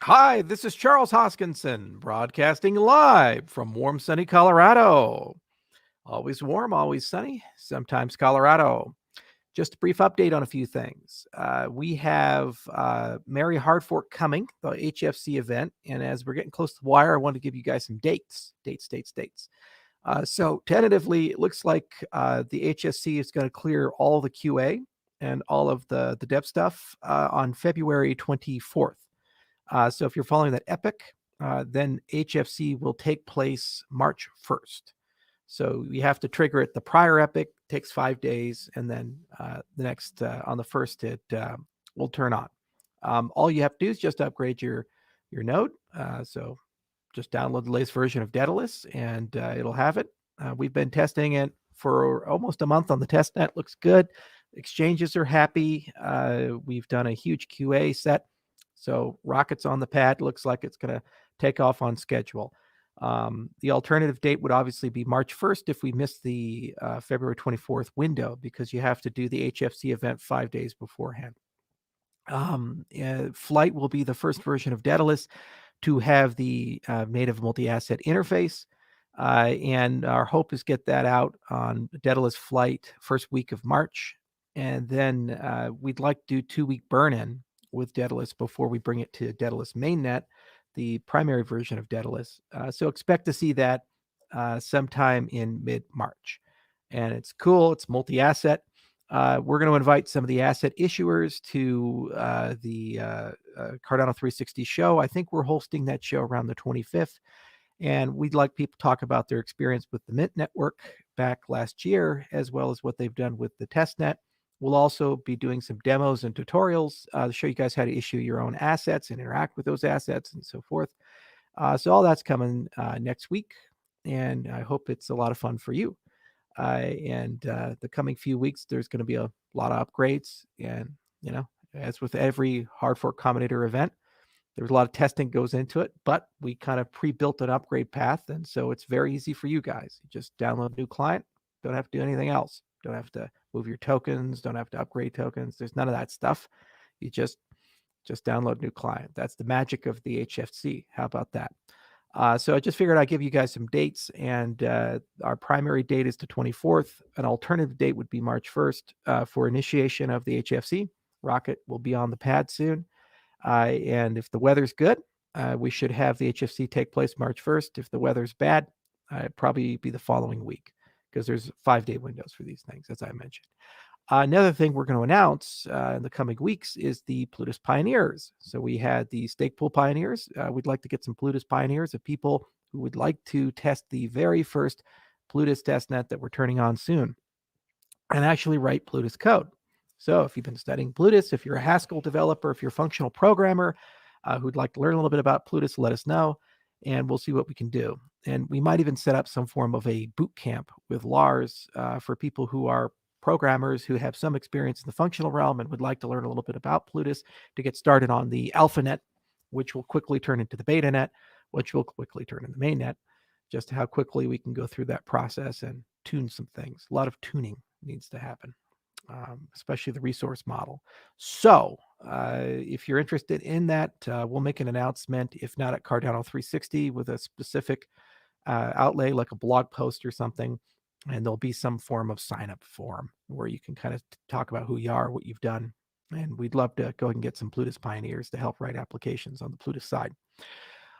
Hi, this is Charles Hoskinson, broadcasting live from warm, sunny Colorado. Always warm, always sunny, sometimes Colorado. Just a brief update on a few things. We have Mary Hard Fork coming, the HFC event, and as we're getting close to the wire, I want to give you guys some dates. So tentatively, it looks like the HSC is going to clear all the QA and all of the dev stuff on February 24th. So if you're following that epic, then HFC will take place March 1st. So you have to trigger it. The prior epic takes 5 days, and then the next on the 1st, it will turn on. All you have to do is just upgrade your node. So just download the latest version of Daedalus, and it'll have it. We've been testing it for almost a month on the test net. Looks good. Exchanges are happy. We've done a huge QA set. So rockets on the pad, looks like it's going to take off on schedule. The alternative date would obviously be March 1st if we miss the February 24th window, because you have to do the HFC event 5 days beforehand. Flight will be the first version of Daedalus to have the native multi-asset interface. And our hope is get that out on Daedalus Flight first week of March. And then we'd like to do 2-week burn-in with Daedalus before we bring it to Daedalus mainnet, the primary version of Daedalus. So expect to see that sometime in mid-March. And it's cool. It's multi-asset. We're going to invite some of the asset issuers to the Cardano 360 show. I think we're hosting that show around the 25th. And we'd like people to talk about their experience with the Mint network back last year, as well as what they've done with the testnet. We'll also be doing some demos and tutorials to show you guys how to issue your own assets and interact with those assets and so forth. So all that's coming next week, and I hope it's a lot of fun for you. And the coming few weeks, there's going to be a lot of upgrades. And, as with every hard fork combinator event, there's a lot of testing goes into it, but we kind of pre-built an upgrade path. And so it's very easy for you guys. You just download a new client, don't have to do anything else. Don't have to move your tokens, don't have to upgrade tokens. There's none of that stuff. You just download new client. That's the magic of the HFC. How about that? So I just figured I'd give you guys some dates, and our primary date is the 24th. An alternative date would be March 1st for initiation of the HFC. Rocket will be on the pad soon. And if the weather's good, we should have the HFC take place March 1st. If the weather's bad, it'd probably be the following week, because there's 5-day windows for these things, as I mentioned. Another thing we're going to announce in the coming weeks is the Plutus Pioneers. So we had the Stake Pool Pioneers. We'd like to get some Plutus Pioneers of people who would like to test the very first Plutus testnet that we're turning on soon and actually write Plutus code. So if you've been studying Plutus, if you're a Haskell developer, if you're a functional programmer who'd like to learn a little bit about Plutus, let us know, and we'll see what we can do. And we might even set up some form of a boot camp with Lars for people who are programmers who have some experience in the functional realm and would like to learn a little bit about Plutus to get started on the AlphaNet, which will quickly turn into the BetaNet, which will quickly turn into the mainnet. Just how quickly we can go through that process and tune some things. A lot of tuning needs to happen, especially the resource model. So if you're interested in that, we'll make an announcement, if not at Cardano 360 with a specific outlay like a blog post or something, and there'll be some form of sign-up form where you can kind of talk about who you are, what you've done, and we'd love to go and get some Plutus Pioneers to help write applications on the Plutus side.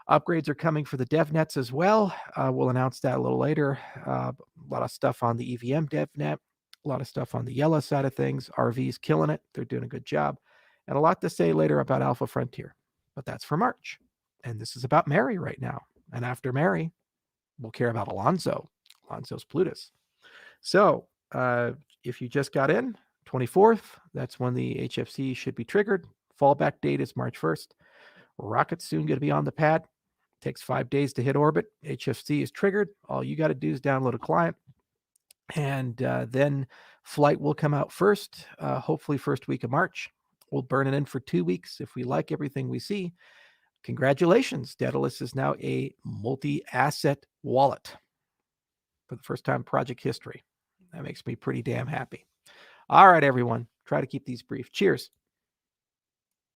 Upgrades are coming for the DevNets as well. We'll announce that a little later. A lot of stuff on the EVM DevNet, a lot of stuff on the Yellow side of things. RV's killing it. They're doing a good job. And a lot to say later about Alpha Frontier. But that's for March. And this is about Mary right now. And after Mary, we'll care about Alonzo. Alonzo's Plutus. So if you just got in, 24th, that's when the HFC should be triggered. Fallback date is March 1st. Rocket's soon going to be on the pad. Takes 5 days to hit orbit. HFC is triggered. All you got to do is download a client. And then flight will come out first, hopefully first week of March. We'll burn it in for 2 weeks. If we like everything we see, congratulations. Daedalus is now a multi-asset wallet for the first time in project history. That makes me pretty damn happy. All right, everyone. Try to keep these brief. Cheers.